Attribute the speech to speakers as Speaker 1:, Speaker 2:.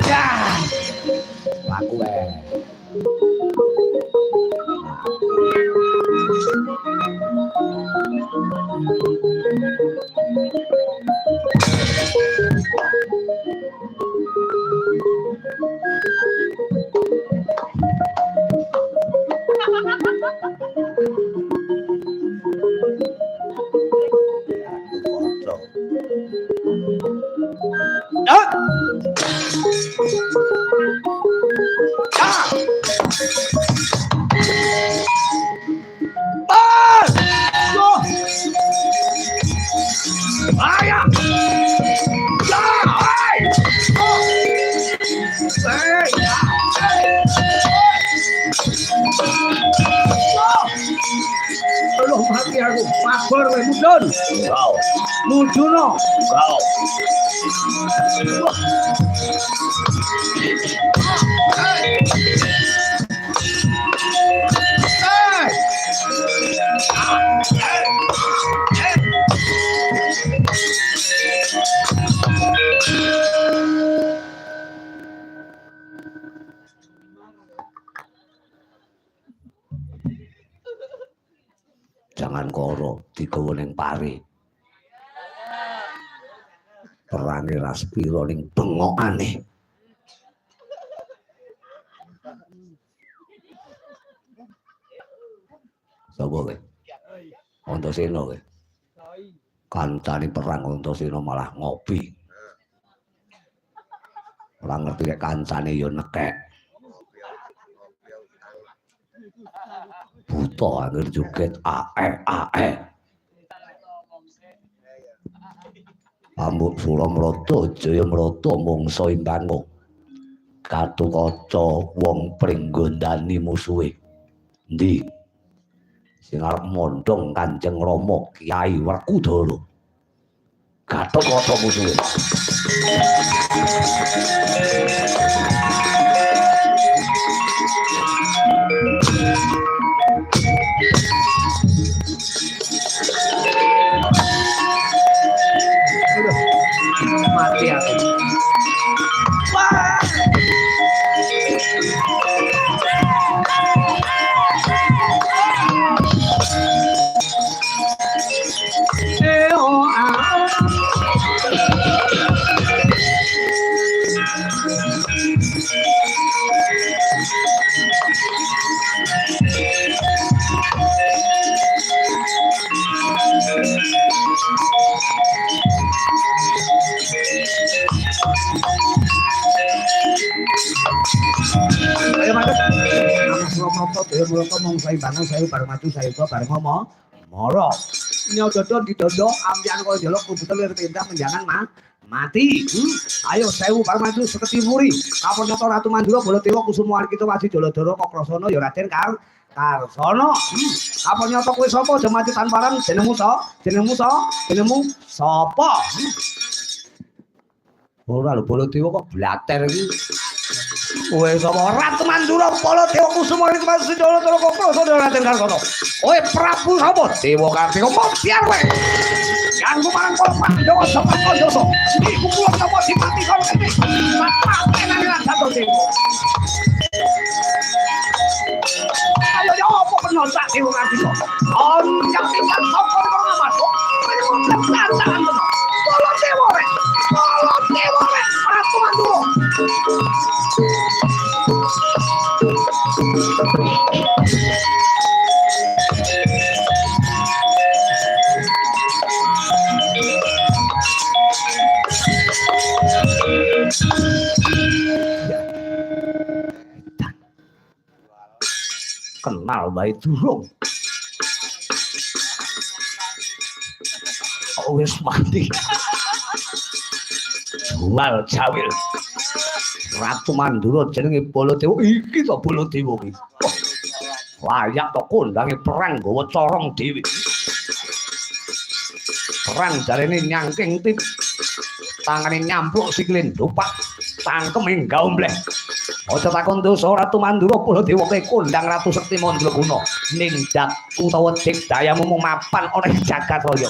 Speaker 1: Ya. Laku Mabur kowe mudhun. Kau. Mudhuno. Kau. Jangan koro digawa ning pari. Perane raspira ning bengokane. Sapa kowe? Antasena kowe. Kancane perang Antasena malah ngopi. Ora ngerti nek kancane ya nekek. Buta angger joget ae. Ambuk Suramrata Jayamrata mungsa imbangu. Katukaca wong pringgondani musuhe. Endi? Sing arep mondhong Kanjeng Rama Kyai Werkudara. Gatotkaca musuhe. Mati aku. Mula mong saya bangun saya bareng maju saya kok bareng ngomong moro nyododo didodo ambian kok jelok kudu lir pindah menjangan mati ayo sewu bareng maju seketi muri kapon nyoto Ratu Mandura bola dewa kusumuar kita wajib Joladara Kokrasana ya Raden Karsana kapon nyoto kowe sapa aja mati tanparan jenengmu sapa ora lho bola dewa kok blater iki. Kowe sapa Ratu Mandura Baladewa Kusuma iki Mas Joladara Kokrasana Raden Karsana. Kowe Prabu sapa? Dewa Kartika mok siar kowe. Ganggu marang kula Pandhawa sapa kandoso. Iku kula sapa dimati karo iki. Mate nang satu dewa. Ayo yo apa penontak Dewa Kartika. Onjak tinggal sapa karo ngamasuk. Baladewa Ratu Mandura. Kenal bae durung. Wis mati. Jual jawil. Ratu Mandura jenenge Baladewa iki to Baladewa iki. Layak to kondange perang gawa corong dhewe. Perang jarene nyangking tip. Tangane nyampluk sikile ndopak, cangkeme gaombleh. Aja takon dosa Ratu Mandura Baladewa kowe kondang Ratu Sekti Mandraguna. Ning dak utawa dik dayamu mapan oleh jagat raya.